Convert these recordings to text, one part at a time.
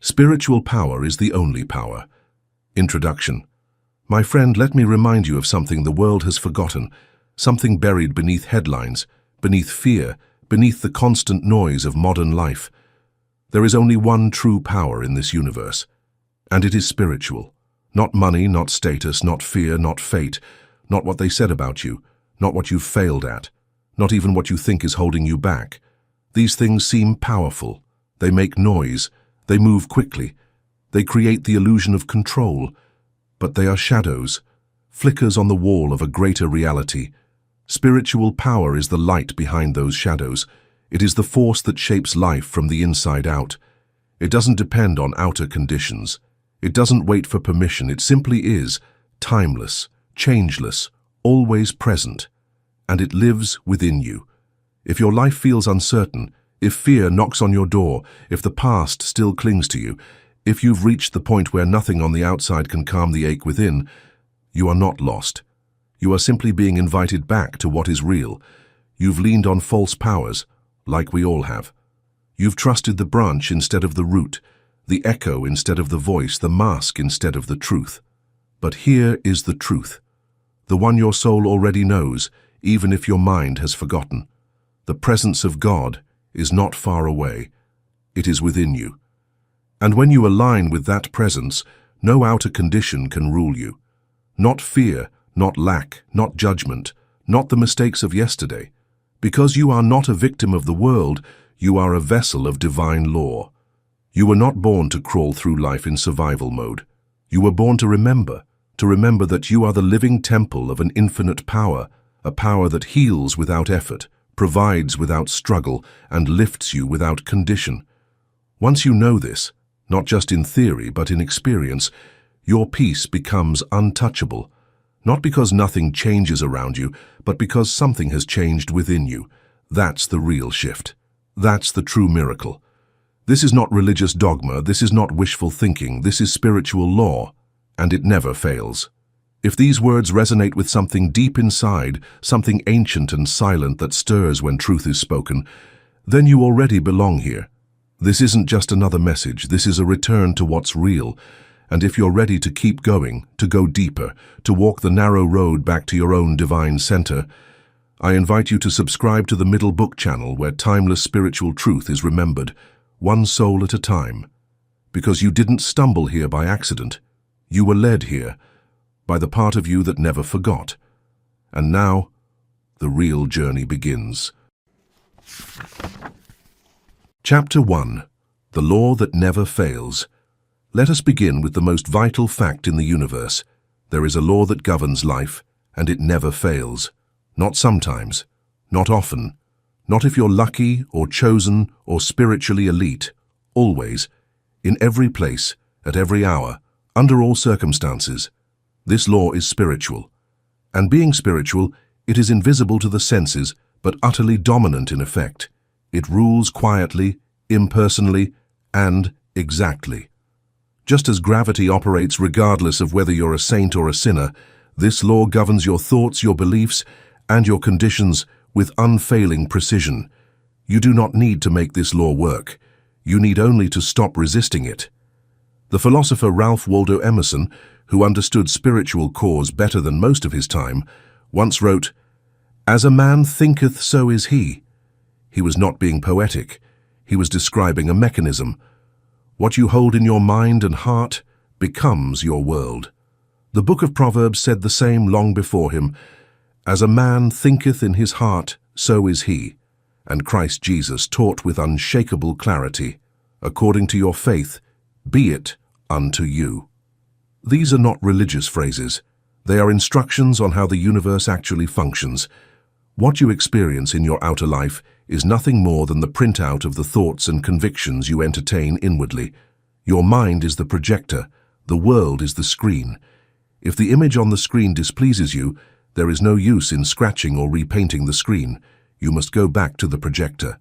Spiritual power is the only power. Introduction. My friend, let me remind you of something the world has forgotten, something buried beneath headlines, beneath fear, beneath the constant noise of modern life. There is only one true power in this universe, and it is spiritual. Not money, not status, not fear, not fate, not what they said about you, not what you've failed at, not even what you think is holding you back. These things seem powerful. They make noise. They move quickly. They create the illusion of control. But they are shadows, flickers on the wall of a greater reality. Spiritual power is the light behind those shadows. It is the force that shapes life from the inside out. It doesn't depend on outer conditions. It doesn't wait for permission. It simply is, timeless, changeless, always present. And it lives within you. If your life feels uncertain, if fear knocks on your door, if the past still clings to you, if you've reached the point where nothing on the outside can calm the ache within, you are not lost. You are simply being invited back to what is real. You've leaned on false powers, like we all have. You've trusted the branch instead of the root, the echo instead of the voice, the mask instead of the truth. But here is the truth, the one your soul already knows, even if your mind has forgotten. The presence of God is not far away. It is within you. And when you align with that presence, no outer condition can rule you. Not fear, not lack, not judgment, not the mistakes of yesterday. Because you are not a victim of the world, you are a vessel of divine law. You were not born to crawl through life in survival mode. You were born to remember that you are the living temple of an infinite power, a power that heals without effort, provides without struggle, and lifts you without condition. Once you know this, not just in theory but in experience, your peace becomes untouchable, not because nothing changes around you, but because something has changed within you. That's the real shift. That's the true miracle. This is not religious dogma, this is not wishful thinking, this is spiritual law, and it never fails. If these words resonate with something deep inside, something ancient and silent that stirs when truth is spoken, then you already belong here. This isn't just another message, this is a return to what's real. And if you're ready to keep going, to go deeper, to walk the narrow road back to your own divine center, I invite you to subscribe to the Middle Book channel where timeless spiritual truth is remembered, one soul at a time. Because you didn't stumble here by accident. You were led here by the part of you that never forgot. And now, the real journey begins. Chapter 1. The Law That Never Fails. Let us begin with the most vital fact in the universe. There is a law that governs life, and it never fails. Not sometimes, not often, not if you're lucky or chosen or spiritually elite. Always, in every place, at every hour, under all circumstances. This law is spiritual. And being spiritual, it is invisible to the senses, but utterly dominant in effect. It rules quietly, impersonally, and exactly. Just as gravity operates regardless of whether you're a saint or a sinner, this law governs your thoughts, your beliefs, and your conditions with unfailing precision. You do not need to make this law work. You need only to stop resisting it. The philosopher Ralph Waldo Emerson, who understood spiritual cause better than most of his time, once wrote, "As a man thinketh, so is he." He was not being poetic. He was describing a mechanism. What you hold in your mind and heart becomes your world. The book of Proverbs said the same long before him. As a man thinketh in his heart, so is he. And Christ Jesus taught with unshakable clarity, according to your faith, be it unto you. These are not religious phrases. They are instructions on how the universe actually functions. What you experience in your outer life is nothing more than the printout of the thoughts and convictions you entertain inwardly. Your mind is the projector. The world is the screen. If the image on the screen displeases you, there is no use in scratching or repainting the screen. You must go back to the projector.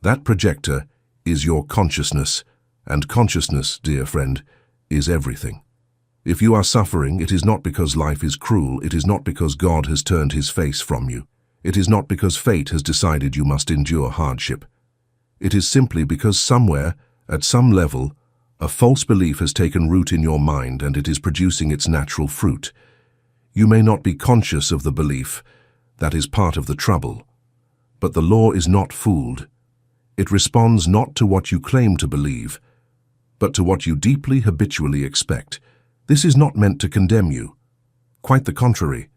That projector is your consciousness, and consciousness, dear friend, is everything. If you are suffering, it is not because life is cruel, it is not because God has turned his face from you. It is not because fate has decided you must endure hardship. It is simply because somewhere, at some level, A false belief has taken root in your mind and it is producing its natural fruit. You may not be conscious of the belief. That is part of the trouble. But the law is not fooled. It responds not to what you claim to believe, but to what you deeply habitually expect. This is not meant to condemn you. Quite the contrary.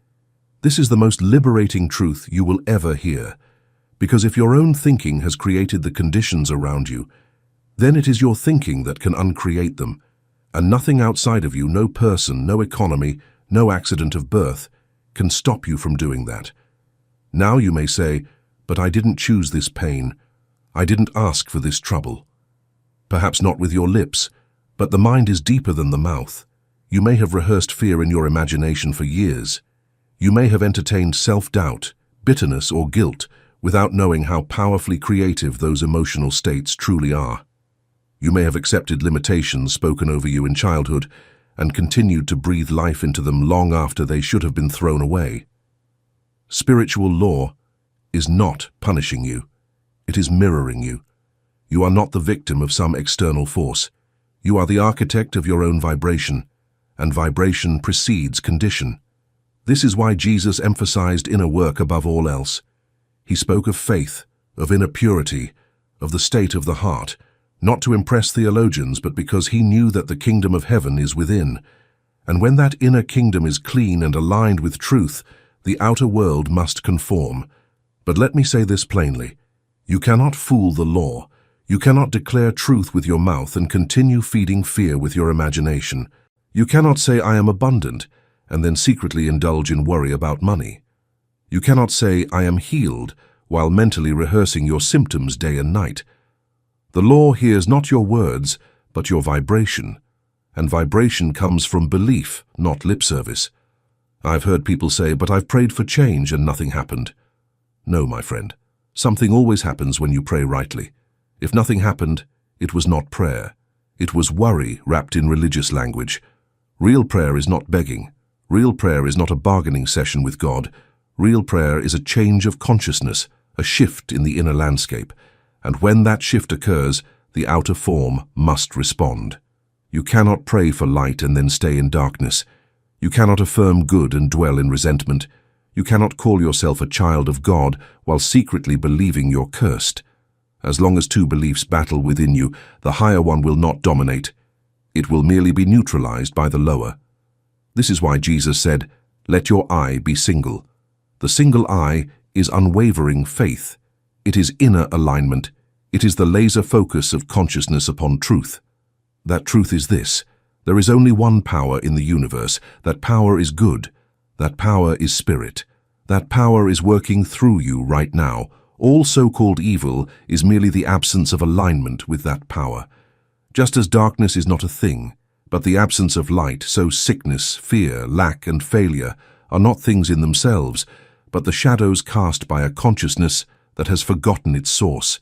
This is the most liberating truth you will ever hear. Because if your own thinking has created the conditions around you, then it is your thinking that can uncreate them, and nothing outside of you, no person, no economy, no accident of birth, can stop you from doing that. Now you may say, but I didn't choose this pain. I didn't ask for this trouble. Perhaps not with your lips, but the mind is deeper than the mouth. You may have rehearsed fear in your imagination for years. You may have entertained self-doubt, bitterness, or guilt without knowing how powerfully creative those emotional states truly are. You may have accepted limitations spoken over you in childhood and continued to breathe life into them long after they should have been thrown away. Spiritual law is not punishing you. It is mirroring you. You are not the victim of some external force. You are the architect of your own vibration, and vibration precedes condition. This is why Jesus emphasized inner work above all else. He spoke of faith, of inner purity, of the state of the heart, not to impress theologians, but because he knew that the kingdom of heaven is within. And when that inner kingdom is clean and aligned with truth, the outer world must conform. But let me say this plainly. You cannot fool the law. You cannot declare truth with your mouth and continue feeding fear with your imagination. You cannot say, I am abundant, and then secretly indulge in worry about money. You cannot say, I am healed, while mentally rehearsing your symptoms day and night. The law hears not your words, but your vibration. And vibration comes from belief, not lip service. I've heard people say, but I've prayed for change and nothing happened. No, my friend. Something always happens when you pray rightly. If nothing happened, it was not prayer. It was worry wrapped in religious language. Real prayer is not begging. Real prayer is not a bargaining session with God. Real prayer is a change of consciousness, a shift in the inner landscape. And when that shift occurs, the outer form must respond. You cannot pray for light and then stay in darkness. You cannot affirm good and dwell in resentment. You cannot call yourself a child of God while secretly believing you're cursed. As long as two beliefs battle within you, the higher one will not dominate. It will merely be neutralized by the lower. This is why Jesus said, let your eye be single. The single eye is unwavering faith. It is inner alignment. It is the laser focus of consciousness upon truth. That truth is this. There is only one power in the universe. That power is good. That power is spirit. That power is working through you right now. All so-called evil is merely the absence of alignment with that power. Just as darkness is not a thing, but the absence of light, so sickness, fear, lack, and failure are not things in themselves, but the shadows cast by a consciousness that has forgotten its source.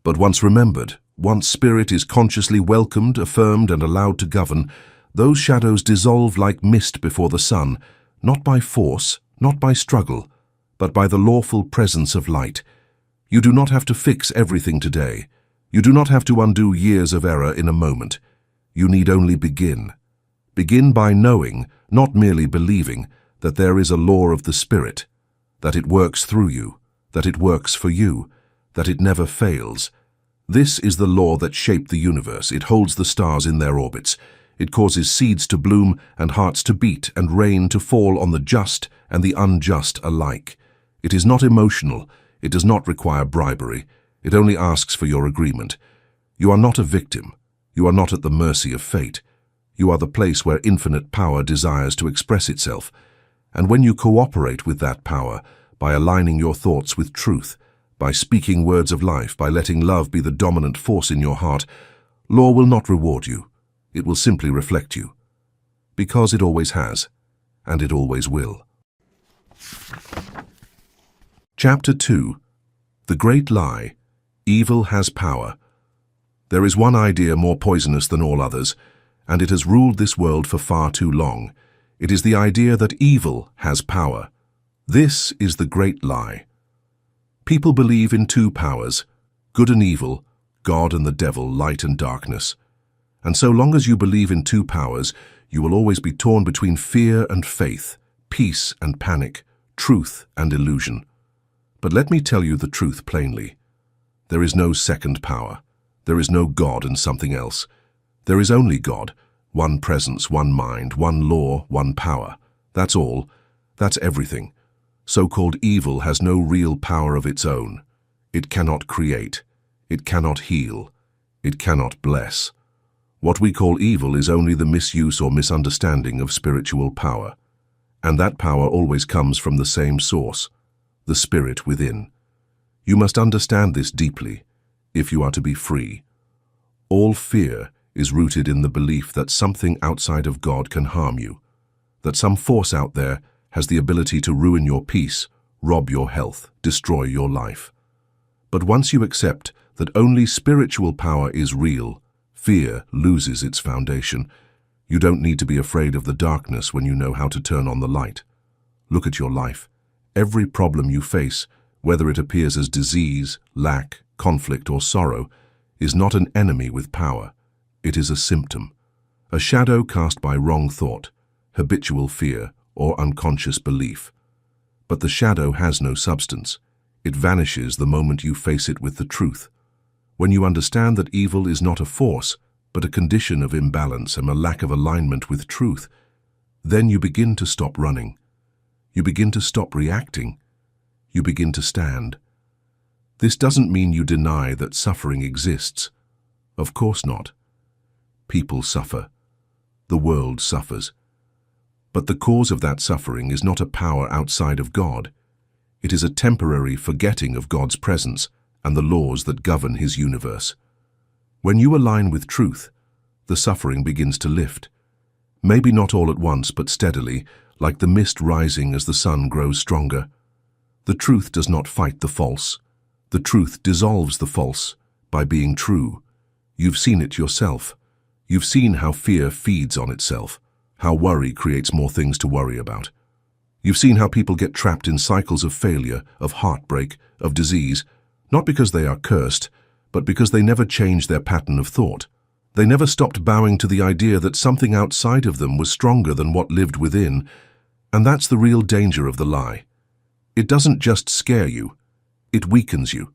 But once remembered, once spirit is consciously welcomed, affirmed, and allowed to govern, those shadows dissolve like mist before the sun, not by force, not by struggle, but by the lawful presence of light. You do not have to fix everything today. You do not have to undo years of error in a moment. You need only begin. Begin by knowing, not merely believing, that there is a law of the Spirit, that it works through you, that it works for you, that it never fails. This is the law that shaped the universe. It holds the stars in their orbits. It causes seeds to bloom and hearts to beat and rain to fall on the just and the unjust alike. It is not emotional. It does not require bribery. It only asks for your agreement. You are not a victim. You are not at the mercy of fate. You are the place where infinite power desires to express itself. And when you cooperate with that power, by aligning your thoughts with truth, by speaking words of life, by letting love be the dominant force in your heart, law will not reward you. It will simply reflect you. Because it always has, and it always will. Chapter 2. The Great Lie. Evil has power. There is one idea more poisonous than all others, and it has ruled this world for far too long. It is the idea that evil has power. This is the great lie. People believe in two powers, good and evil, God and the devil, light and darkness. And so long as you believe in two powers, you will always be torn between fear and faith, peace and panic, truth and illusion. But let me tell you the truth plainly. There is no second power. There is no God and something else. There is only God, one presence, one mind, one law, one power. That's all. That's everything. So-called evil has no real power of its own. It cannot create. It cannot heal. It cannot bless. What we call evil is only the misuse or misunderstanding of spiritual power. And that power always comes from the same source, the spirit within. You must understand this deeply, if you are to be free. All fear is rooted in the belief that something outside of God can harm you, that some force out there has the ability to ruin your peace, rob your health, destroy your life. But once you accept that only spiritual power is real, fear loses its foundation. You don't need to be afraid of the darkness when you know how to turn on the light. Look at your life. Every problem you face, whether it appears as disease, lack, conflict, or sorrow, is not an enemy with power. It is a symptom, a shadow cast by wrong thought, habitual fear, or unconscious belief. But the shadow has no substance. It vanishes the moment you face it with the truth. When you understand that evil is not a force, but a condition of imbalance and a lack of alignment with truth, then you begin to stop running. You begin to stop reacting. You begin to stand. This doesn't mean you deny that suffering exists. Of course not. People suffer. The world suffers. But the cause of that suffering is not a power outside of God. It is a temporary forgetting of God's presence and the laws that govern His universe. When you align with truth, the suffering begins to lift. Maybe not all at once, but steadily, like the mist rising as the sun grows stronger. The truth does not fight the false. The truth dissolves the false by being true. You've seen it yourself. You've seen how fear feeds on itself, how worry creates more things to worry about. You've seen how people get trapped in cycles of failure, of heartbreak, of disease, not because they are cursed, but because they never changed their pattern of thought. They never stopped bowing to the idea that something outside of them was stronger than what lived within, and that's the real danger of the lie. It doesn't just scare you, it weakens you.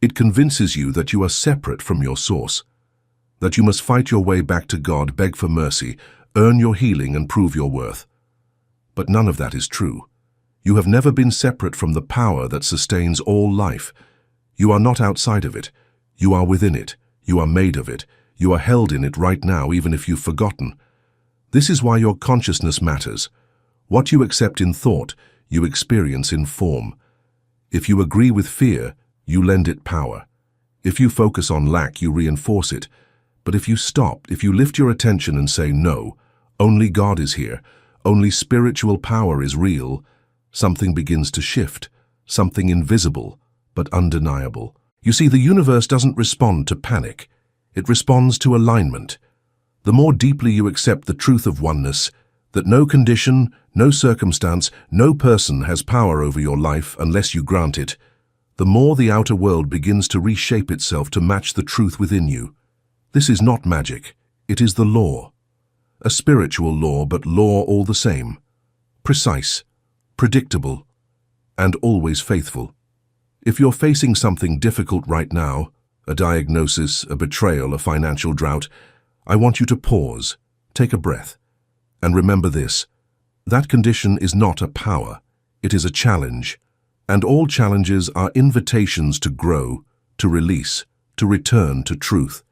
It convinces you that you are separate from your source, that you must fight your way back to God, beg for mercy, earn your healing and prove your worth. But none of that is true. You have never been separate from the power that sustains all life. You are not outside of it. You are within it. You are made of it. You are held in it right now, even if you've forgotten. This is why your consciousness matters. What you accept in thought, you experience in form. If you agree with fear, you lend it power. If you focus on lack, you reinforce it. But if you stop, if you lift your attention and say, no, only God is here, only spiritual power is real, something begins to shift, something invisible, but undeniable. You see, the universe doesn't respond to panic. It responds to alignment. The more deeply you accept the truth of oneness, that no condition, no circumstance, no person has power over your life unless you grant it, the more the outer world begins to reshape itself to match the truth within you. This is not magic. It is the law. A spiritual law, but law all the same. Precise, predictable, and always faithful. If you're facing something difficult right now, a diagnosis, a betrayal, a financial drought, I want you to pause, take a breath, and remember this. That condition is not a power. It is a challenge. And all challenges are invitations to grow, to release, to return to truth.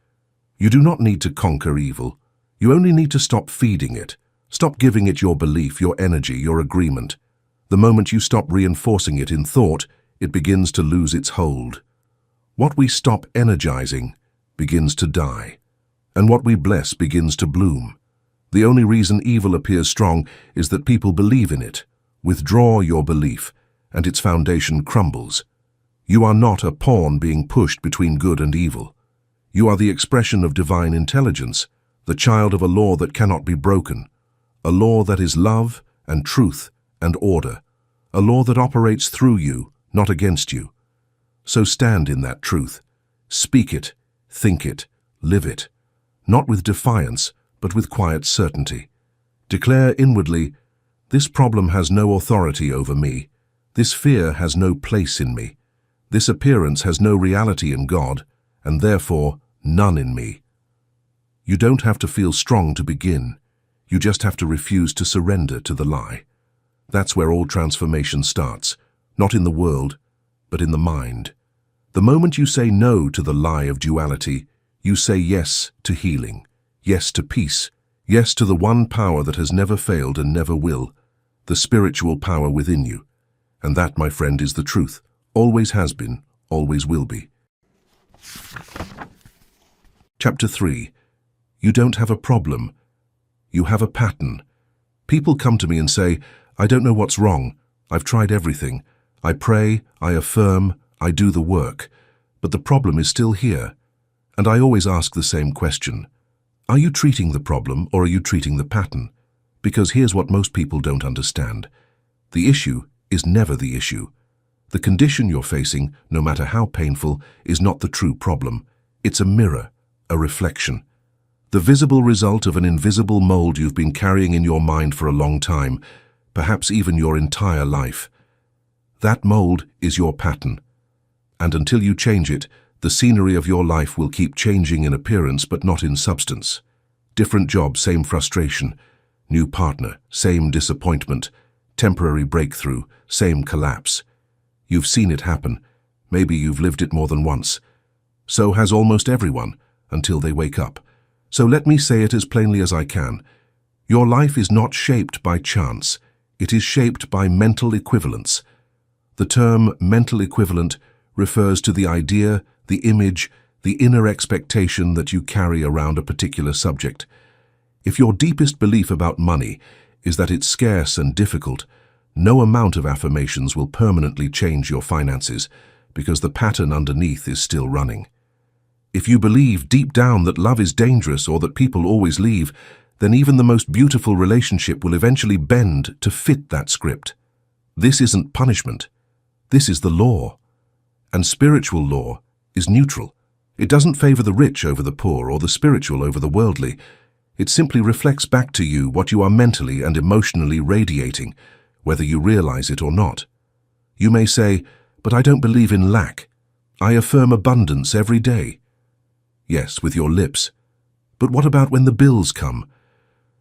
You do not need to conquer evil. You only need to stop feeding it. Stop giving it your belief, your energy, your agreement. The moment you stop reinforcing it in thought, it begins to lose its hold. What we stop energizing begins to die, and what we bless begins to bloom. The only reason evil appears strong is that people believe in it. Withdraw your belief, and its foundation crumbles. You are not a pawn being pushed between good and evil. You are the expression of divine intelligence, the child of a law that cannot be broken, a law that is love and truth and order, a law that operates through you, not against you. So stand in that truth. Speak it, think it, live it. not with defiance, but with quiet certainty. Declare inwardly, "This problem has no authority over me. This fear has no place in me. This appearance has no reality in God, and therefore none in me." You don't have to feel strong to begin. You just have to refuse to surrender to the lie. That's where all transformation starts, not in the world, but in the mind. The moment you say no to the lie of duality, you say yes to healing, yes to peace, yes to the one power that has never failed and never will, the spiritual power within you. And that, my friend, is the truth. Always has been, always will be. Chapter 3. You don't have a problem. You have a pattern. People come to me and say, "I don't know what's wrong. I've tried everything. I pray, I affirm, I do the work. But the problem is still here." And I always ask the same question. Are you treating the problem or are you treating the pattern? Because here's what most people don't understand. The issue is never the issue. The condition you're facing, no matter how painful, is not the true problem. It's a mirror, a reflection. The visible result of an invisible mold you've been carrying in your mind for a long time, perhaps even your entire life. That mold is your pattern. And until you change it, the scenery of your life will keep changing in appearance but not in substance. Different job, same frustration. New partner, same disappointment. Temporary breakthrough, same collapse. You've seen it happen. Maybe you've lived it more than once. So has almost everyone, until they wake up. So let me say it as plainly as I can. Your life is not shaped by chance. It is shaped by mental equivalence. The term mental equivalent refers to the idea, the image, the inner expectation that you carry around a particular subject. If your deepest belief about money is that it's scarce and difficult, no amount of affirmations will permanently change your finances because the pattern underneath is still running. If you believe deep down that love is dangerous or that people always leave, then even the most beautiful relationship will eventually bend to fit that script. This isn't punishment. This is the law. And spiritual law is neutral. It doesn't favor the rich over the poor or the spiritual over the worldly. It simply reflects back to you what you are mentally and emotionally radiating, whether you realize it or not. You may say, "But I don't believe in lack. I affirm abundance every day." Yes, with your lips. But what about when the bills come?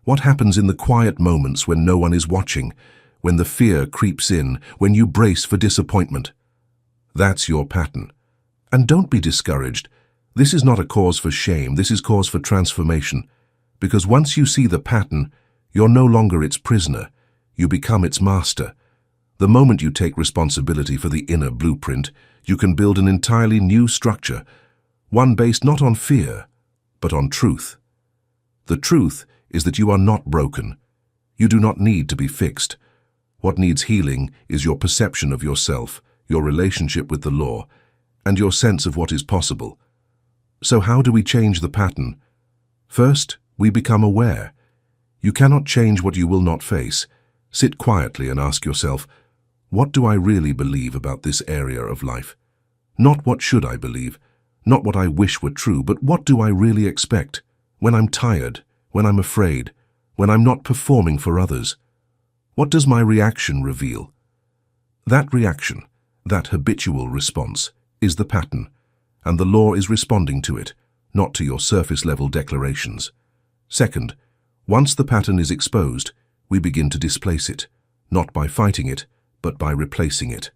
What happens in the quiet moments when no one is watching, when the fear creeps in, when you brace for disappointment? That's your pattern. And don't be discouraged. This is not a cause for shame, this is cause for transformation. Because once you see the pattern, you're no longer its prisoner. You become its master. The moment you take responsibility for the inner blueprint, you can build an entirely new structure, one based not on fear, but on truth. The truth is that you are not broken. You do not need to be fixed. What needs healing is your perception of yourself, your relationship with the law, and your sense of what is possible. So how do we change the pattern? First, we become aware. You cannot change what you will not face. Sit quietly and ask yourself, what do I really believe about this area of life? Not what should I believe, not what I wish were true, but what do I really expect when I'm tired, when I'm afraid, when I'm not performing for others? What does my reaction reveal? That reaction, that habitual response, is the pattern, and the law is responding to it, not to your surface-level declarations. Second, once the pattern is exposed, we begin to displace it, not by fighting it, but by replacing it.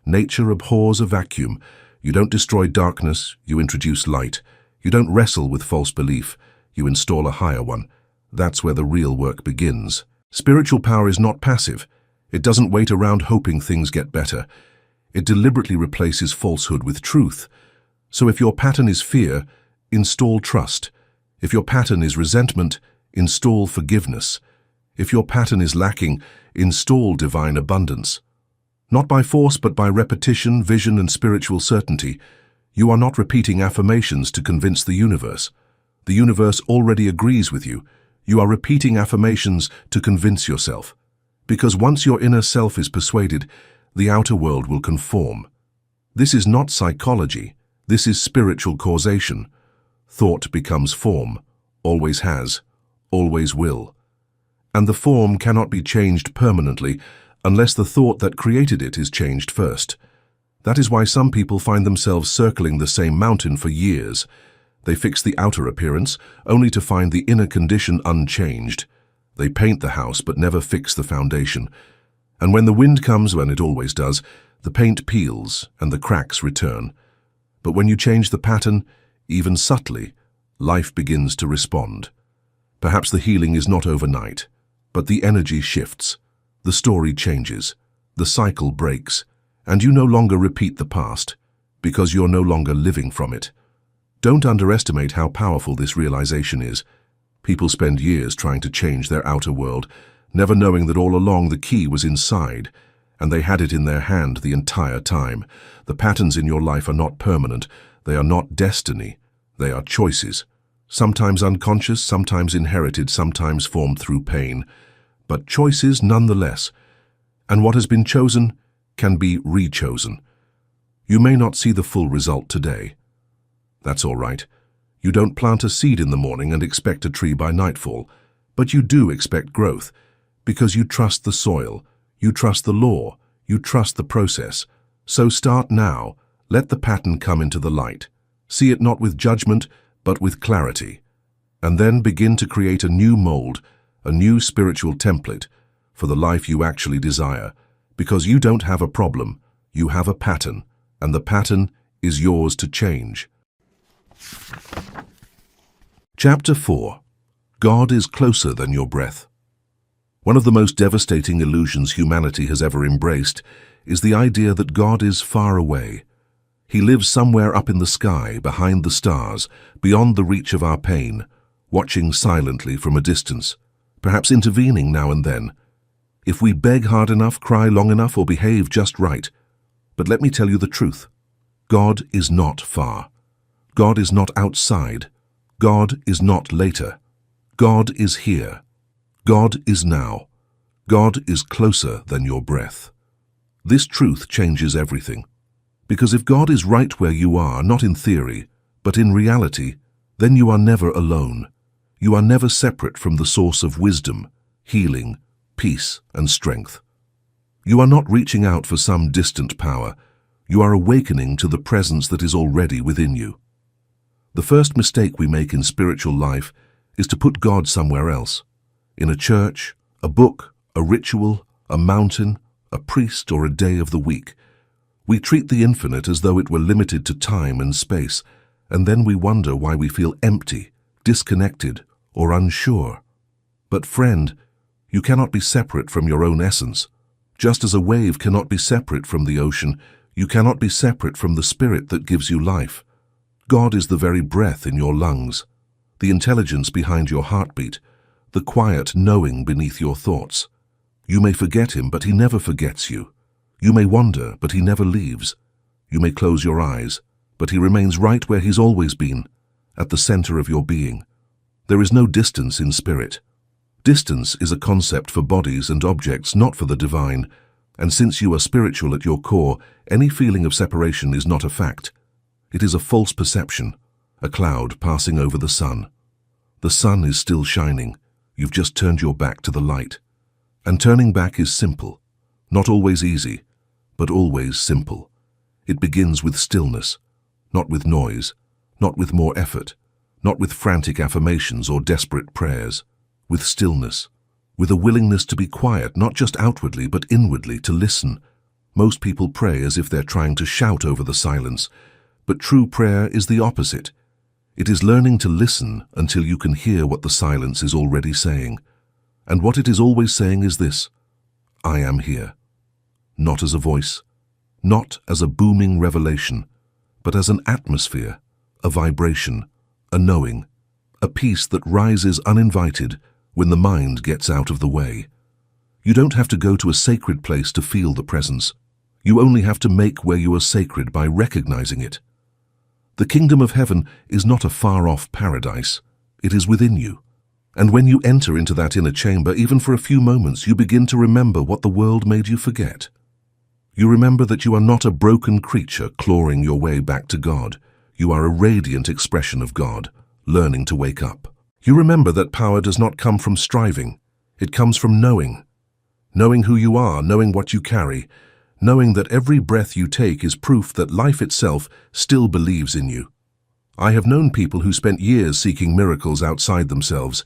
Nature abhors a vacuum. You don't destroy darkness, you introduce light. You don't wrestle with false belief, you install a higher one. That's where the real work begins. Spiritual power is not passive. It doesn't wait around hoping things get better. It deliberately replaces falsehood with truth. So if your pattern is fear, install trust. If your pattern is resentment, install forgiveness. If your pattern is lacking, install divine abundance. Not by force, but by repetition, vision, and spiritual certainty. You are not repeating affirmations to convince the universe. The universe already agrees with you. You are repeating affirmations to convince yourself. Because once your inner self is persuaded, the outer world will conform. This is not psychology. This is spiritual causation. Thought becomes form. always has, always will. And the form cannot be changed permanently unless the thought that created it is changed first. That is why some people find themselves circling the same mountain for years. They fix the outer appearance, only to find the inner condition unchanged. They paint the house but never fix the foundation. And when the wind comes, when it always does, the paint peels and the cracks return. But when you change the pattern, even subtly, life begins to respond. Perhaps the healing is not overnight, but the energy shifts, the story changes, the cycle breaks, and you no longer repeat the past, because you're no longer living from it. Don't underestimate how powerful this realization is. People spend years trying to change their outer world, never knowing that all along the key was inside, and they had it in their hand the entire time. The patterns in your life are not permanent. They are not destiny. They are choices. Sometimes unconscious, sometimes inherited, sometimes formed through pain. But choices nonetheless. And what has been chosen can be re-chosen. You may not see the full result today. That's all right. You don't plant a seed in the morning and expect a tree by nightfall, but you do expect growth, because you trust the soil, you trust the law, you trust the process. So start now. Let the pattern come into the light. See it not with judgment, but with clarity. And then begin to create a new mold, a new spiritual template for the life you actually desire. Because you don't have a problem, you have a pattern, and the pattern is yours to change. Chapter 4. God is closer than your breath. One of the most devastating illusions humanity has ever embraced is the idea that God is far away. He lives somewhere up in the sky, behind the stars, beyond the reach of our pain, watching silently from a distance, perhaps intervening now and then, if we beg hard enough, cry long enough, or behave just right. But let me tell you the truth. God is not far. God is not outside. God is not later. God is here. God is now. God is closer than your breath. This truth changes everything. Because if God is right where you are, not in theory, but in reality, then you are never alone. You are never separate from the source of wisdom, healing, peace, and strength. You are not reaching out for some distant power. You are awakening to the presence that is already within you. The first mistake we make in spiritual life is to put God somewhere else. In a church, a book, a ritual, a mountain, a priest, or a day of the week. We treat the infinite as though it were limited to time and space, and then we wonder why we feel empty, disconnected, or unsure. But friend, you cannot be separate from your own essence. Just as a wave cannot be separate from the ocean, you cannot be separate from the spirit that gives you life. God is the very breath in your lungs, the intelligence behind your heartbeat, the quiet knowing beneath your thoughts. You may forget him, but he never forgets you. You may wander, but he never leaves. You may close your eyes, but he remains right where he's always been, at the center of your being. There is no distance in spirit. Distance is a concept for bodies and objects, not for the divine, and since you are spiritual at your core, any feeling of separation is not a fact. It is a false perception, a cloud passing over the sun. The sun is still shining. You've just turned your back to the light. And turning back is simple, not always easy, but always simple. It begins with stillness, not with noise, not with more effort, not with frantic affirmations or desperate prayers. With stillness, with a willingness to be quiet, not just outwardly but inwardly, to listen. Most people pray as if they're trying to shout over the silence, but true prayer is the opposite. It is learning to listen until you can hear what the silence is already saying. And what it is always saying is this: I am here. Not as a voice, not as a booming revelation, but as an atmosphere, a vibration, a knowing, a peace that rises uninvited when the mind gets out of the way. You don't have to go to a sacred place to feel the presence. You only have to make where you are sacred by recognizing it. The kingdom of heaven is not a far-off paradise. It is within you. And when you enter into that inner chamber, even for a few moments, you begin to remember what the world made you forget. You remember that you are not a broken creature clawing your way back to God. You are a radiant expression of God, learning to wake up. You remember that power does not come from striving. It comes from knowing. Knowing who you are, knowing what you carry, knowing that every breath you take is proof that life itself still believes in you. I have known people who spent years seeking miracles outside themselves,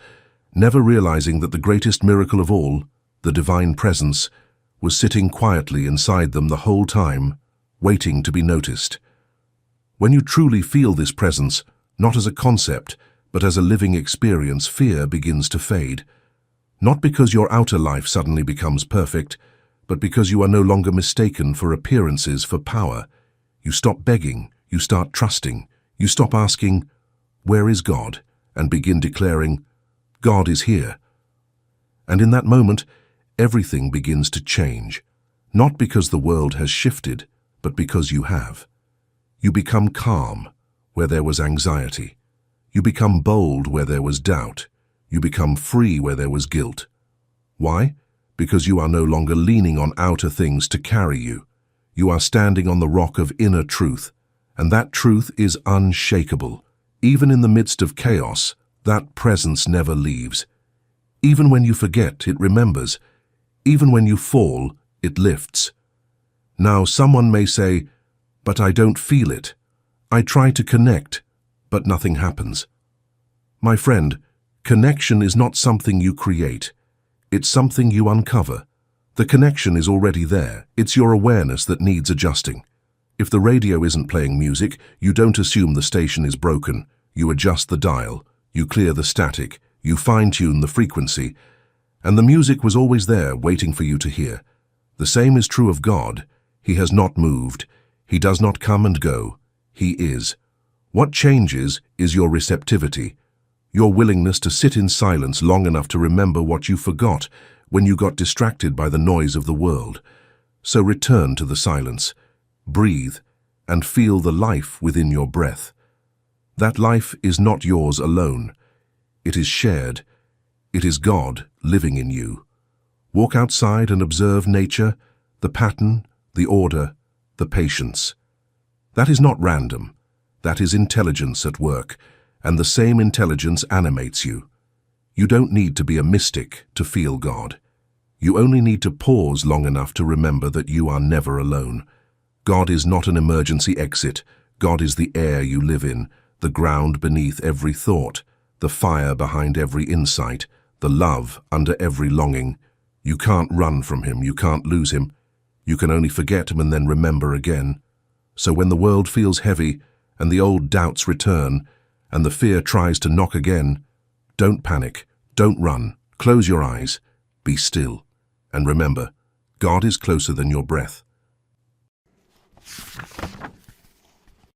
never realizing that the greatest miracle of all, the divine presence, was sitting quietly inside them the whole time, waiting to be noticed. When you truly feel this presence, not as a concept, but as a living experience, fear begins to fade. Not because your outer life suddenly becomes perfect, but because you are no longer mistaken for appearances for power. You stop begging, you start trusting, you stop asking, "Where is God?" and begin declaring, "God is here." And in that moment, everything begins to change, not because the world has shifted, but because you have. You become calm where there was anxiety. You become bold where there was doubt. You become free where there was guilt. Why? Because you are no longer leaning on outer things to carry you. You are standing on the rock of inner truth, and that truth is unshakable. Even in the midst of chaos, that presence never leaves. Even when you forget, it remembers. Even when you fall, it lifts. Now, someone may say, "But I don't feel it. I try to connect, but nothing happens." My friend, connection is not something you create. It's something you uncover. The connection is already there. It's your awareness that needs adjusting. If the radio isn't playing music, you don't assume the station is broken. You adjust the dial, you clear the static, you fine-tune the frequency, and the music was always there waiting for you to hear. The same is true of God. He has not moved. He does not come and go. He is. What changes is your receptivity, your willingness to sit in silence long enough to remember what you forgot when you got distracted by the noise of the world. So return to the silence, breathe, and feel the life within your breath. That life is not yours alone. It is shared. It is God living in you. Walk outside and observe nature, the pattern, the order, the patience. That is not random. That is intelligence at work, and the same intelligence animates you. You don't need to be a mystic to feel God. You only need to pause long enough to remember that you are never alone. God is not an emergency exit. God is the air you live in, the ground beneath every thought, the fire behind every insight, the love under every longing. You can't run from him. You can't lose him. You can only forget him and then remember again. So when the world feels heavy and the old doubts return and the fear tries to knock again, don't panic, don't run, close your eyes, be still, and remember, God is closer than your breath.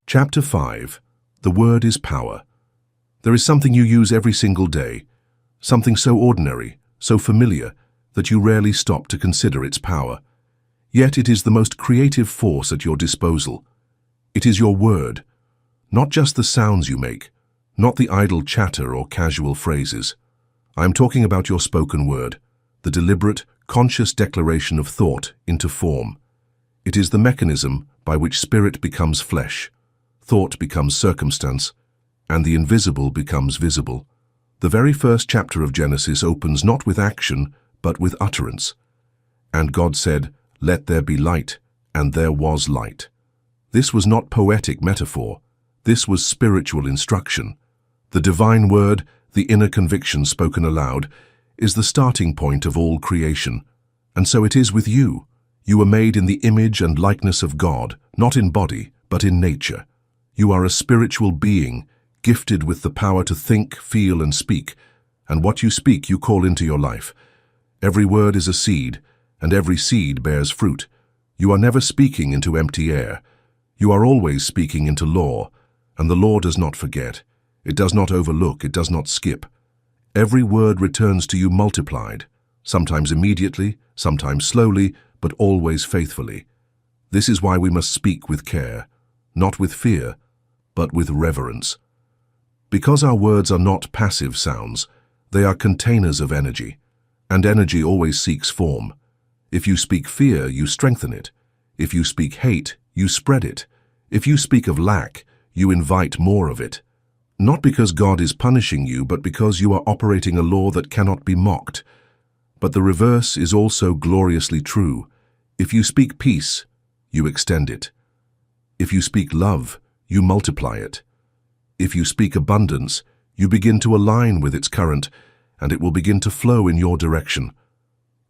Chapter 5. The Word is Power. There is something you use every single day, something so ordinary, so familiar, that you rarely stop to consider its power. Yet it is the most creative force at your disposal. It is your word, not just the sounds you make, not the idle chatter or casual phrases. I am talking about your spoken word, the deliberate, conscious declaration of thought into form. It is the mechanism by which spirit becomes flesh, thought becomes circumstance, and the invisible becomes visible. The very first chapter of Genesis opens not with action, but with utterance. And God said, "Let there be light," and there was light. This was not poetic metaphor. This was spiritual instruction. The divine word, the inner conviction spoken aloud, is the starting point of all creation. And so it is with you. You were made in the image and likeness of God, not in body, but in nature. You are a spiritual being, gifted with the power to think, feel, and speak. And what you speak, you call into your life. Every word is a seed, and every seed bears fruit. You are never speaking into empty air. You are always speaking into law, and the law does not forget. It does not overlook, it does not skip. Every word returns to you multiplied, sometimes immediately, sometimes slowly, but always faithfully. This is why we must speak with care, not with fear, but with reverence. Because our words are not passive sounds, they are containers of energy, and energy always seeks form. If you speak fear, you strengthen it. If you speak hate, you spread it. If you speak of lack, you invite more of it. Not because God is punishing you, but because you are operating a law that cannot be mocked. But the reverse is also gloriously true. If you speak peace, you extend it. If you speak love, you multiply it. If you speak abundance, you begin to align with its current, and it will begin to flow in your direction.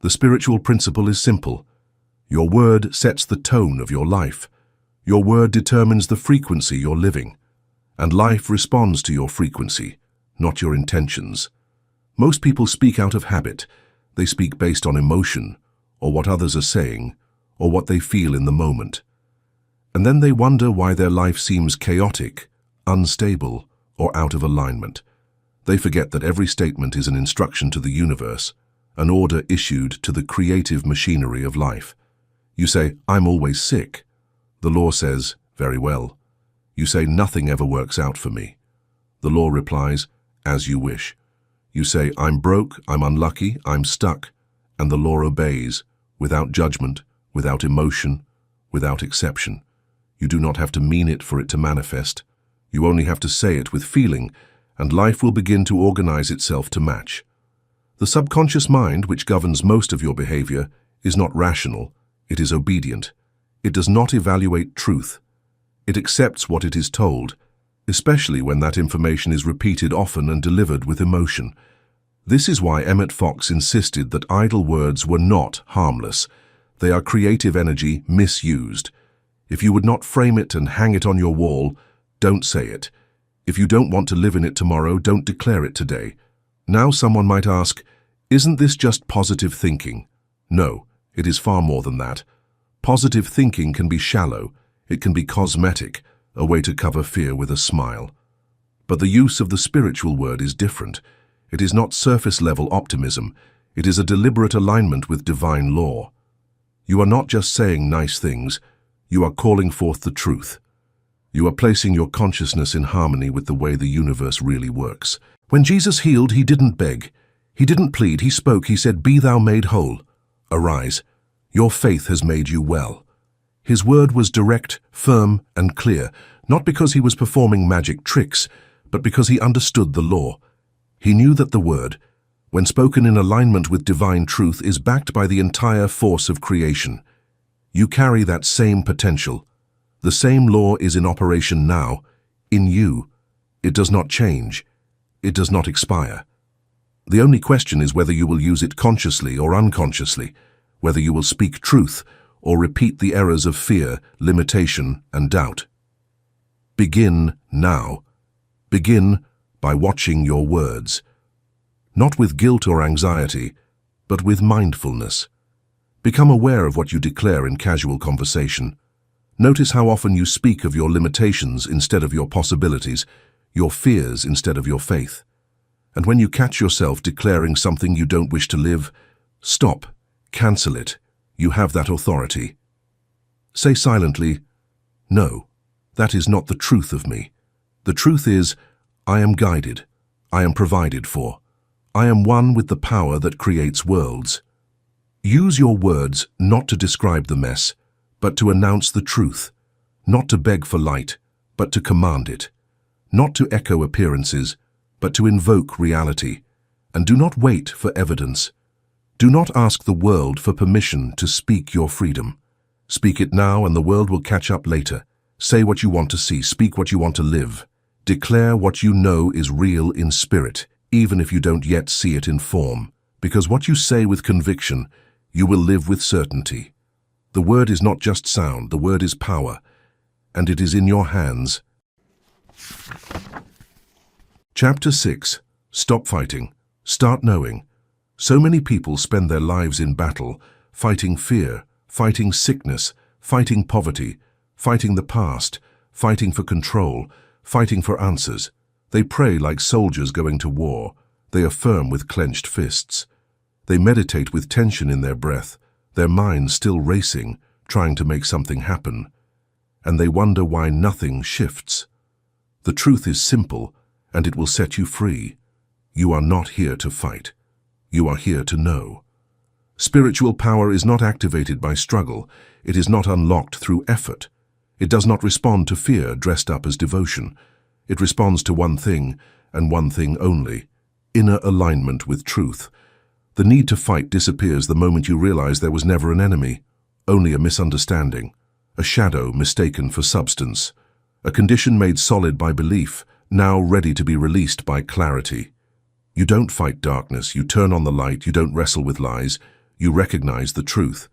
The spiritual principle is simple. Your word sets the tone of your life. Your word determines the frequency you're living. And life responds to your frequency, not your intentions. Most people speak out of habit. They speak based on emotion, or what others are saying, or what they feel in the moment. And then they wonder why their life seems chaotic, unstable, or out of alignment. They forget that every statement is an instruction to the universe, an order issued to the creative machinery of life. You say, "I'm always sick." The law says, "Very well." You say, "Nothing ever works out for me." The law replies, "As you wish." You say, "I'm broke, I'm unlucky, I'm stuck," and the law obeys, without judgment, without emotion, without exception. You do not have to mean it for it to manifest. You only have to say it with feeling, and life will begin to organize itself to match. The subconscious mind, which governs most of your behavior, is not rational, it is obedient. It does not evaluate truth. It accepts what it is told, especially when that information is repeated often and delivered with emotion. This is why Emmet Fox insisted that idle words were not harmless. They are creative energy misused. If you would not frame it and hang it on your wall, don't say it. If you don't want to live in it tomorrow, don't declare it today. Now someone might ask, isn't this just positive thinking? No, it is far more than that. Positive thinking can be shallow. It can be cosmetic, a way to cover fear with a smile. But the use of the spiritual word is different. It is not surface-level optimism. It is a deliberate alignment with divine law. You are not just saying nice things. You are calling forth the truth. You are placing your consciousness in harmony with the way the universe really works. When Jesus healed, he didn't beg. He didn't plead. He spoke. He said, "Be thou made whole. Arise. Your faith has made you well." His word was direct, firm, and clear, not because he was performing magic tricks, but because he understood the law. He knew that the word, when spoken in alignment with divine truth, is backed by the entire force of creation. You carry that same potential. The same law is in operation now, in you. It does not change. It does not expire. The only question is whether you will use it consciously or unconsciously, whether you will speak truth or repeat the errors of fear, limitation, and doubt. Begin now. Begin by watching your words. Not with guilt or anxiety, but with mindfulness. Become aware of what you declare in casual conversation. Notice how often you speak of your limitations instead of your possibilities, your fears instead of your faith. And when you catch yourself declaring something you don't wish to live, stop, cancel it. You have that authority. Say silently, "No, that is not the truth of me. The truth is, I am guided. I am provided for. I am one with the power that creates worlds." Use your words not to describe the mess, but to announce the truth, not to beg for light, but to command it, not to echo appearances, but to invoke reality. And do not wait for evidence. Do not ask the world for permission to speak your freedom. Speak it now and the world will catch up later. Say what you want to see, speak what you want to live. Declare what you know is real in spirit, even if you don't yet see it in form. Because what you say with conviction, you will live with certainty. The word is not just sound, the word is power, and it is in your hands. Chapter 6. Stop fighting. Start knowing. So many people spend their lives in battle, fighting fear, fighting sickness, fighting poverty, fighting the past, fighting for control, fighting for answers. They pray like soldiers going to war. They affirm with clenched fists. They meditate with tension in their breath, their minds still racing, trying to make something happen. And they wonder why nothing shifts. The truth is simple, and it will set you free. You are not here to fight. You are here to know. Spiritual power is not activated by struggle. It is not unlocked through effort. It does not respond to fear dressed up as devotion. It responds to one thing, and one thing only: inner alignment with truth. The need to fight disappears the moment you realize there was never an enemy, only a misunderstanding, a shadow mistaken for substance, a condition made solid by belief, now ready to be released by clarity. You don't fight darkness, you turn on the light, you don't wrestle with lies, you recognize the truth.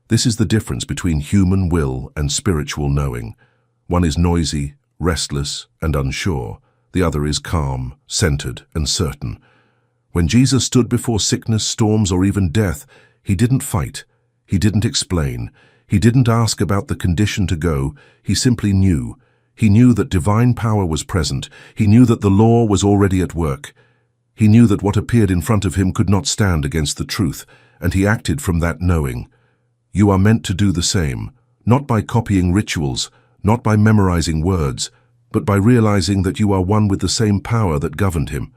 This is the difference between human will and spiritual knowing. One is noisy, restless, and unsure. The other is calm, centered, and certain. When Jesus stood before sickness, storms, or even death, he didn't fight. He didn't explain. He didn't ask about the condition to go. He simply knew. He knew that divine power was present. He knew that the law was already at work. He knew that what appeared in front of him could not stand against the truth, and he acted from that knowing. You are meant to do the same, not by copying rituals, not by memorizing words, but by realizing that you are one with the same power that governed him.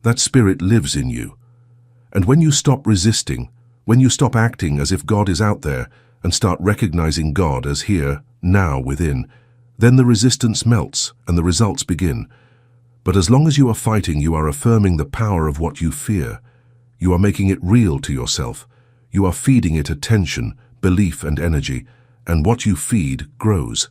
That spirit lives in you. And when you stop resisting, when you stop acting as if God is out there and start recognizing God as here, now within, then the resistance melts and the results begin. But as long as you are fighting, you are affirming the power of what you fear. You are making it real to yourself. You are feeding it attention, belief, and energy, and what you feed grows.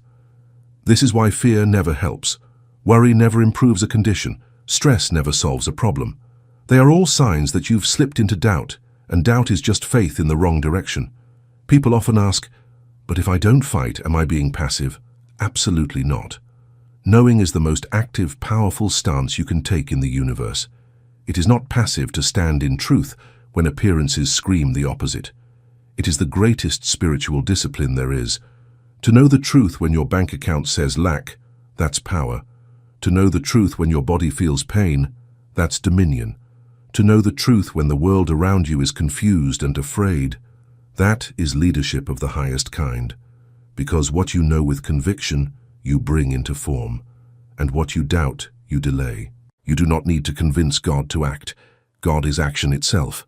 This is why fear never helps. Worry never improves a condition. Stress never solves a problem. They are all signs that you've slipped into doubt, and doubt is just faith in the wrong direction. People often ask, but if I don't fight, am I being passive? Absolutely not. Knowing is the most active, powerful stance you can take in the universe. It is not passive to stand in truth when appearances scream the opposite. It is the greatest spiritual discipline there is. To know the truth when your bank account says lack, that's power. To know the truth when your body feels pain, that's dominion. To know the truth when the world around you is confused and afraid, that is leadership of the highest kind. Because what you know with conviction, you bring into form. And what you doubt, you delay. You do not need to convince God to act. God is action itself.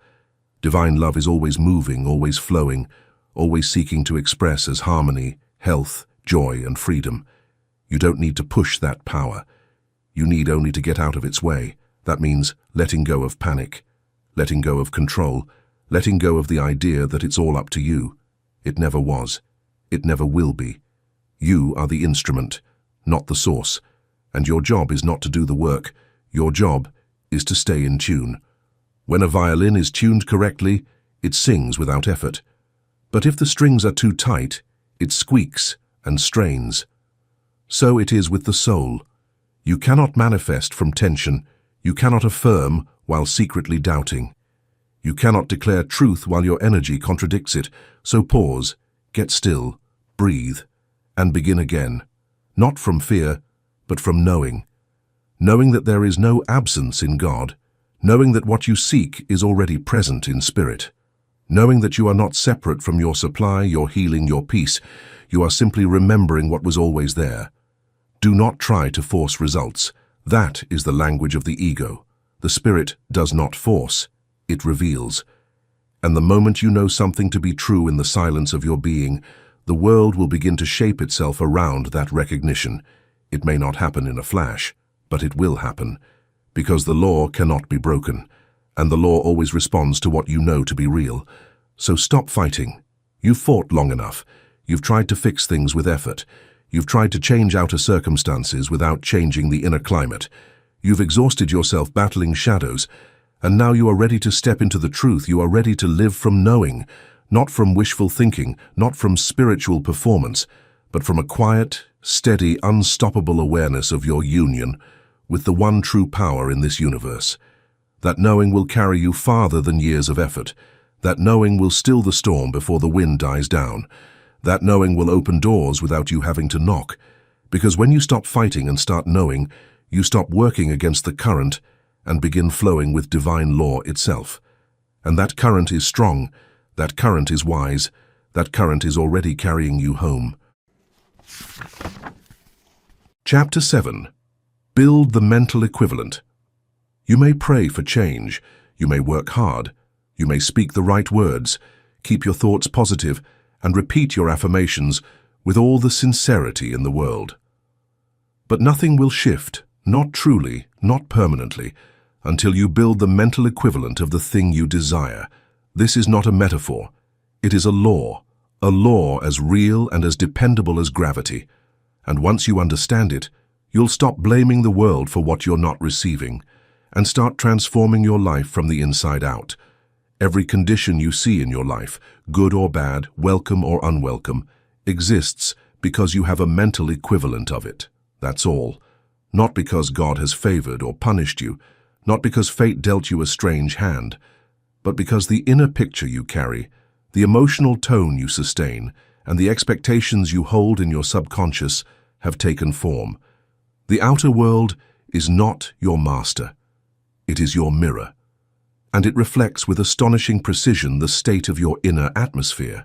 Divine love is always moving, always flowing, always seeking to express as harmony, health, joy, and freedom. You don't need to push that power. You need only to get out of its way. That means letting go of panic, letting go of control, letting go of the idea that it's all up to you. It never was. It never will be. You are the instrument, not the source. And your job is not to do the work. Your job is to stay in tune. When a violin is tuned correctly, it sings without effort. But if the strings are too tight, it squeaks and strains. So it is with the soul. You cannot manifest from tension. You cannot affirm while secretly doubting. You cannot declare truth while your energy contradicts it. So pause, get still, breathe, and begin again. Not from fear, but from knowing. Knowing that there is no absence in God. Knowing that what you seek is already present in spirit. Knowing that you are not separate from your supply, your healing, your peace. You are simply remembering what was always there. Do not try to force results. That is the language of the ego. The spirit does not force, it reveals. And the moment you know something to be true in the silence of your being, the world will begin to shape itself around that recognition. It may not happen in a flash, but it will happen. Because the law cannot be broken, and the law always responds to what you know to be real. So stop fighting. You've fought long enough. You've tried to fix things with effort. You've tried to change outer circumstances without changing the inner climate. You've exhausted yourself battling shadows, and now you are ready to step into the truth. You are ready to live from knowing, not from wishful thinking, not from spiritual performance, but from a quiet, steady, unstoppable awareness of your union with the one true power in this universe. That knowing will carry you farther than years of effort. That knowing will still the storm before the wind dies down. That knowing will open doors without you having to knock. Because when you stop fighting and start knowing, you stop working against the current and begin flowing with divine law itself. And that current is strong, that current is wise, that current is already carrying you home. Chapter 7. Build the mental equivalent. You may pray for change, you may work hard, you may speak the right words, keep your thoughts positive, and repeat your affirmations with all the sincerity in the world. But nothing will shift, Not truly, not permanently, until you build the mental equivalent of the thing you desire. This is not a metaphor. It is a law as real and as dependable as gravity. And once you understand it, you'll stop blaming the world for what you're not receiving and start transforming your life from the inside out. Every condition you see in your life, good or bad, welcome or unwelcome, exists because you have a mental equivalent of it. That's all. Not because God has favored or punished you, not because fate dealt you a strange hand, but because the inner picture you carry, the emotional tone you sustain, and the expectations you hold in your subconscious have taken form. The outer world is not your master. It is your mirror, and it reflects with astonishing precision the state of your inner atmosphere.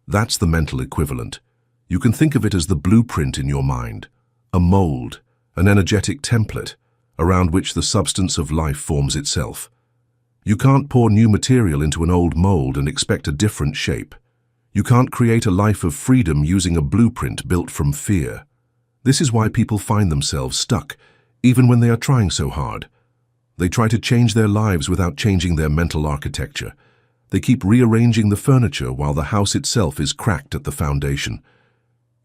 That's the mental equivalent. You can think of it as the blueprint in your mind, a mold, an energetic template around which the substance of life forms itself. You can't pour new material into an old mold and expect a different shape. You can't create a life of freedom using a blueprint built from fear. This is why people find themselves stuck, even when they are trying so hard. They try to change their lives without changing their mental architecture. They keep rearranging the furniture while the house itself is cracked at the foundation.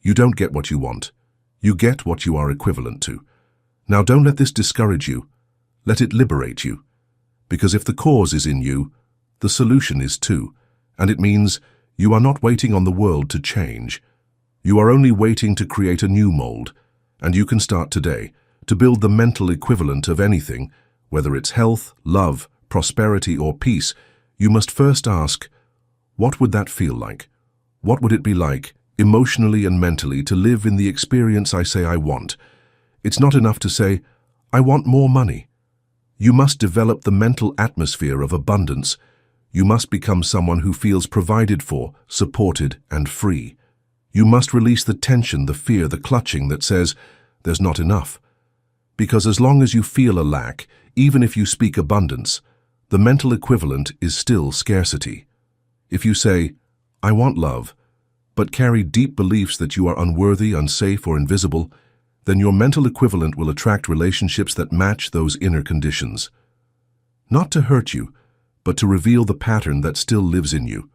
You don't get what you want. You get what you are equivalent to. Now don't let this discourage you. Let it liberate you. Because if the cause is in you, the solution is too, and it means you are not waiting on the world to change. You are only waiting to create a new mold, and you can start today to build the mental equivalent of anything, whether it's health, love, prosperity, or peace. You must first ask, what would that feel like? What would it be like, emotionally and mentally, to live in the experience I say I want? It's not enough to say, I want more money. You must develop the mental atmosphere of abundance. You must become someone who feels provided for, supported, and free. You must release the tension, the fear, the clutching that says, there's not enough. Because as long as you feel a lack, even if you speak abundance, the mental equivalent is still scarcity. If you say, I want love, but carry deep beliefs that you are unworthy, unsafe, or invisible, then your mental equivalent will attract relationships that match those inner conditions. Not to hurt you, but to reveal the pattern that still lives in you.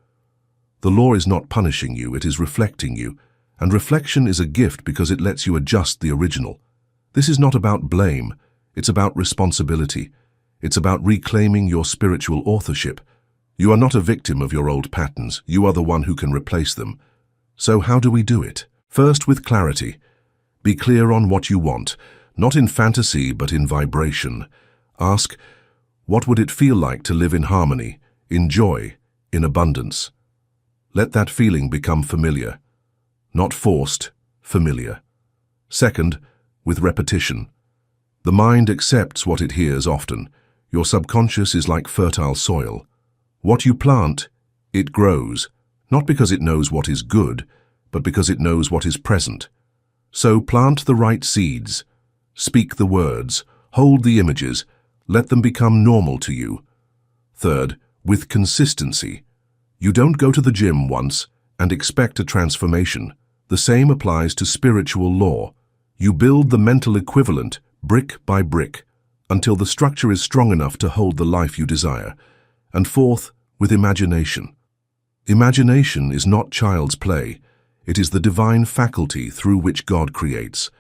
The law is not punishing you, it is reflecting you, and reflection is a gift because it lets you adjust the original. This is not about blame, it's about responsibility. It's about reclaiming your spiritual authorship. You are not a victim of your old patterns, you are the one who can replace them. So how do we do it? First, with clarity. Be clear on what you want, not in fantasy but in vibration. Ask, what would it feel like to live in harmony, in joy, in abundance? Let that feeling become familiar. Not forced, familiar. Second, with repetition. The mind accepts what it hears often. Your subconscious is like fertile soil. What you plant, it grows, not because it knows what is good, but because it knows what is present. So plant the right seeds, speak the words, hold the images, let them become normal to you. Third, with consistency. You don't go to the gym once and expect a transformation. The same applies to spiritual law. You build the mental equivalent brick by brick until the structure is strong enough to hold the life you desire. And fourth, with imagination. Imagination is not child's play. It is the divine faculty through which God creates.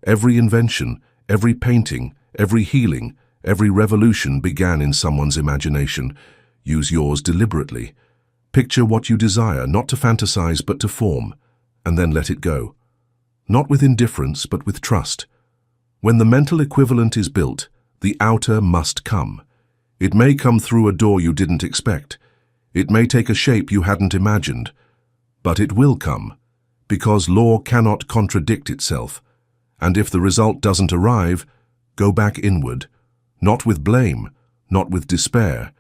Every invention, every painting, every healing, every revolution began in someone's imagination. Use yours deliberately. Picture what you desire, not to fantasize but to form, and then let it go. Not with indifference but with trust. When the mental equivalent is built, the outer must come. It may come through a door you didn't expect. It may take a shape you hadn't imagined. But it will come, because law cannot contradict itself. And if the result doesn't arrive, go back inward, not with blame, not with despair,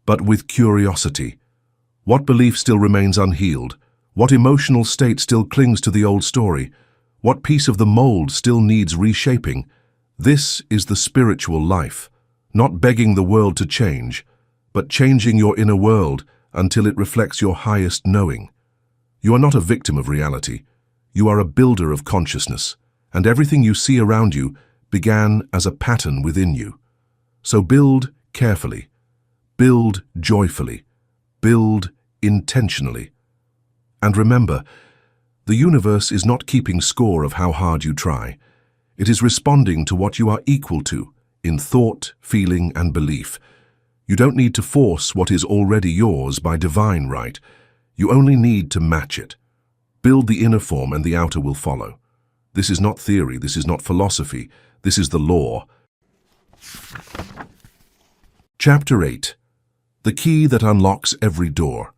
but with curiosity. What belief still remains unhealed? What emotional state still clings to the old story? What piece of the mold still needs reshaping? This is the spiritual life, not begging the world to change, but changing your inner world until it reflects your highest knowing. You are not a victim of reality. You are a builder of consciousness, and everything you see around you began as a pattern within you. So build carefully, build joyfully, build intentionally. And remember, the universe is not keeping score of how hard you try. It is responding to what you are equal to in thought, feeling, and belief. You don't need to force what is already yours by divine right. You only need to match it. Build the inner form and the outer will follow. This is not theory, this is not philosophy, this is the law. Chapter 8. The Key That Unlocks Every Door.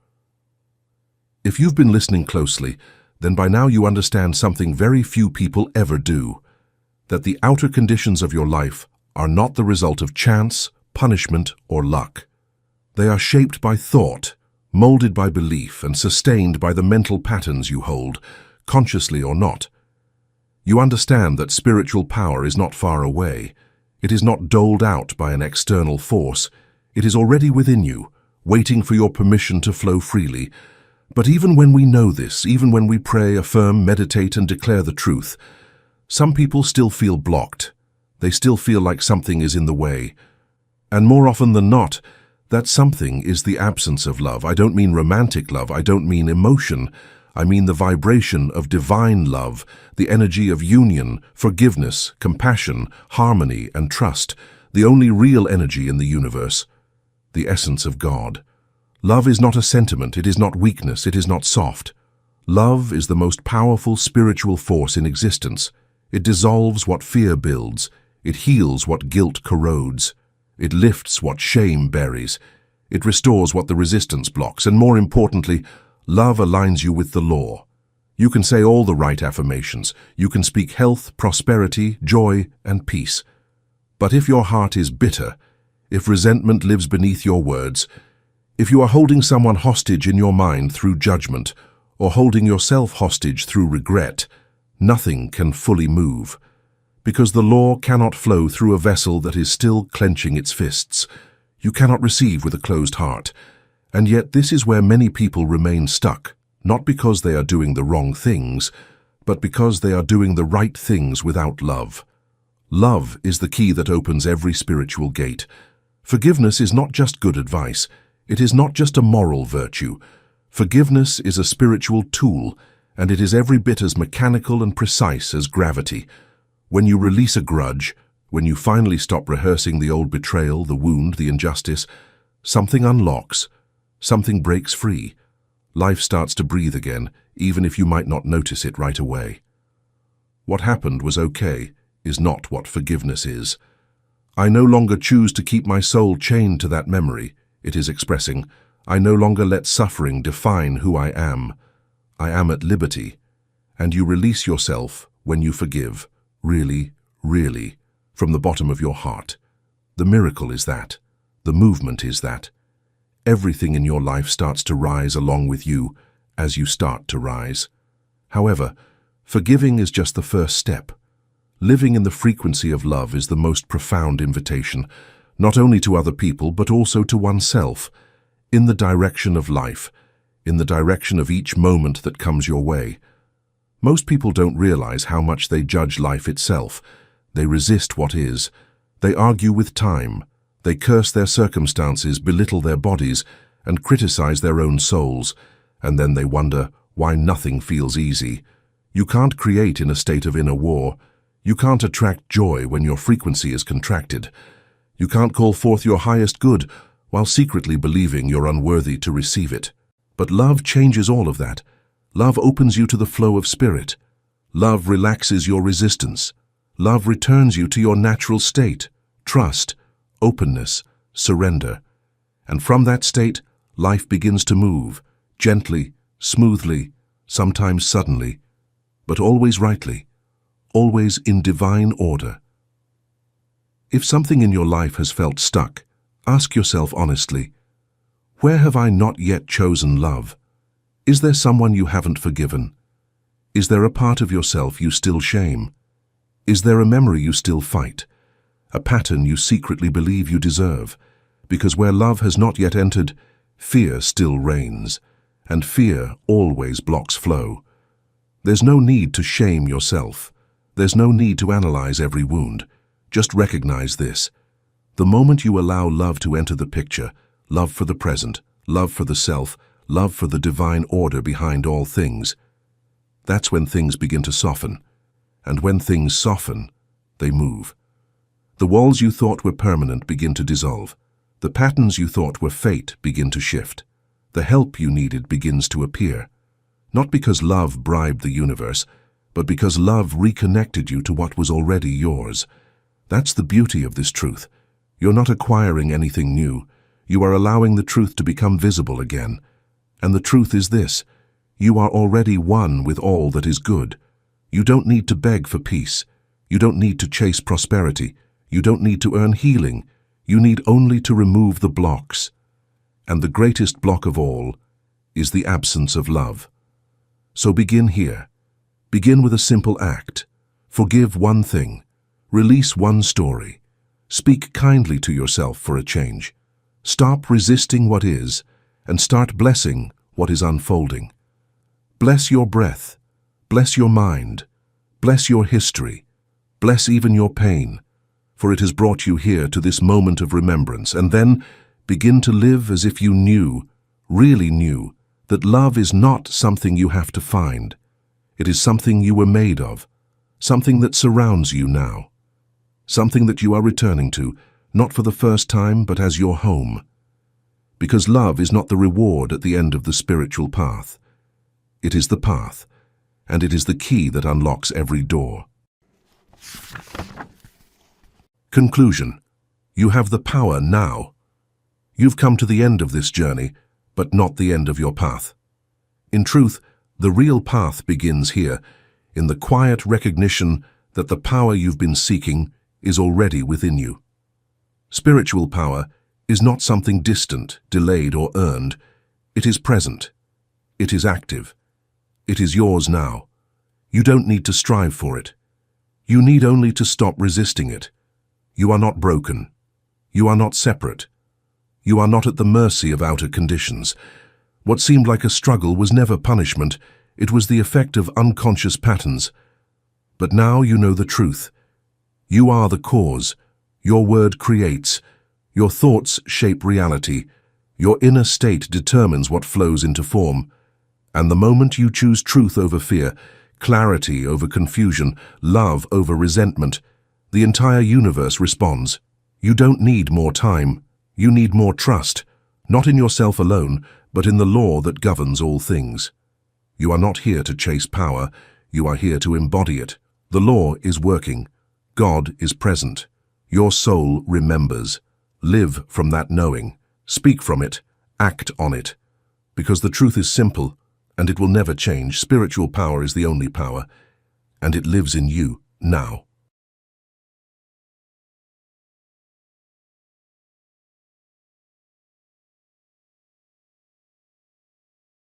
If you've been listening closely, then by now you understand something very few people ever do. That the outer conditions of your life are not the result of chance, punishment, or luck. They are shaped by thought, molded by belief, and sustained by the mental patterns you hold, consciously or not. You understand that spiritual power is not far away. It is not doled out by an external force. It is already within you, waiting for your permission to flow freely. But even when we know this, even when we pray, affirm, meditate, and declare the truth, some people still feel blocked. They still feel like something is in the way. And more often than not, that something is the absence of love. I don't mean romantic love. I don't mean emotion. I mean the vibration of divine love, the energy of union, forgiveness, compassion, harmony, and trust, the only real energy in the universe, the essence of God. Love is not a sentiment. It is not weakness. It is not soft. Love is the most powerful spiritual force in existence. It dissolves what fear builds. It heals what guilt corrodes. It lifts what shame buries. It restores what the resistance blocks. And more importantly, love aligns you with the law. You can say all the right affirmations. You can speak health, prosperity, joy, and peace. But if your heart is bitter, if resentment lives beneath your words, if you are holding someone hostage in your mind through judgment, or holding yourself hostage through regret, nothing can fully move. Because the law cannot flow through a vessel that is still clenching its fists. You cannot receive with a closed heart. And yet this is where many people remain stuck, not because they are doing the wrong things, but because they are doing the right things without love. Love is the key that opens every spiritual gate. Forgiveness is not just good advice. It is not just a moral virtue. Forgiveness is a spiritual tool, and it is every bit as mechanical and precise as gravity. When you release a grudge, when you finally stop rehearsing the old betrayal, the wound, the injustice, something unlocks, something breaks free. Life starts to breathe again, even if you might not notice it right away. What happened was okay, is not what forgiveness is. I no longer choose to keep my soul chained to that memory, it is expressing. I no longer let suffering define who I am. I am at liberty. And you release yourself when you forgive, really, really, from the bottom of your heart. The miracle is that. The movement is that. Everything in your life starts to rise along with you as you start to rise. However, forgiving is just the first step. Living in the frequency of love is the most profound invitation, not only to other people but also to oneself, in the direction of life, in the direction of each moment that comes your way. Most people don't realize how much they judge life itself. They resist what is. They argue with time. They curse their circumstances, belittle their bodies, and criticize their own souls. And then they wonder why nothing feels easy. You can't create in a state of inner war. You can't attract joy when your frequency is contracted. You can't call forth your highest good while secretly believing you're unworthy to receive it. But love changes all of that. Love opens you to the flow of spirit. Love relaxes your resistance. Love returns you to your natural state, trust, openness, surrender. And from that state, life begins to move, gently, smoothly, sometimes suddenly, but always rightly, always in divine order. If something in your life has felt stuck, ask yourself honestly, where have I not yet chosen love? Is there someone you haven't forgiven? Is there a part of yourself you still shame? Is there a memory you still fight? A pattern you secretly believe you deserve? Because where love has not yet entered, fear still reigns, and fear always blocks flow. There's no need to shame yourself. There's no need to analyze every wound. Just recognize this. The moment you allow love to enter the picture, love for the present, love for the self, love for the divine order behind all things, that's when things begin to soften. And when things soften, they move. The walls you thought were permanent begin to dissolve. The patterns you thought were fate begin to shift. The help you needed begins to appear. Not because love bribed the universe, but because love reconnected you to what was already yours. That's the beauty of this truth. You're not acquiring anything new. You are allowing the truth to become visible again. And the truth is this: you are already one with all that is good. You don't need to beg for peace. You don't need to chase prosperity. You don't need to earn healing. You need only to remove the blocks. And the greatest block of all is the absence of love. So begin here. Begin with a simple act. Forgive one thing. Release one story. Speak kindly to yourself for a change. Stop resisting what is and start blessing what is unfolding. Bless your breath. Bless your mind. Bless your history. Bless even your pain, for it has brought you here to this moment of remembrance. And then begin to live as if you knew, really knew, that love is not something you have to find. It is something you were made of, something that surrounds you now, something that you are returning to, not for the first time, but as your home. Because love is not the reward at the end of the spiritual path. It is the path, and it is the key that unlocks every door. Conclusion. You have the power now. You've come to the end of this journey, but not the end of your path. In truth, the real path begins here, in the quiet recognition that the power you've been seeking is already within you. Spiritual power is not something distant, delayed, or earned. It is present. It is active. It is yours now. You don't need to strive for it. You need only to stop resisting it. You are not broken. You are not separate. You are not at the mercy of outer conditions. What seemed like a struggle was never punishment. It was the effect of unconscious patterns. But now you know the truth. You are the cause. Your word creates. Your thoughts shape reality. Your inner state determines what flows into form. And the moment you choose truth over fear, clarity over confusion, love over resentment, the entire universe responds. You don't need more time. You need more trust, not in yourself alone, but in the law that governs all things. You are not here to chase power. You are here to embody it. The law is working. God is present. Your soul remembers. Live from that knowing. Speak from it. Act on it. Because the truth is simple, and it will never change. Spiritual power is the only power, and it lives in you now.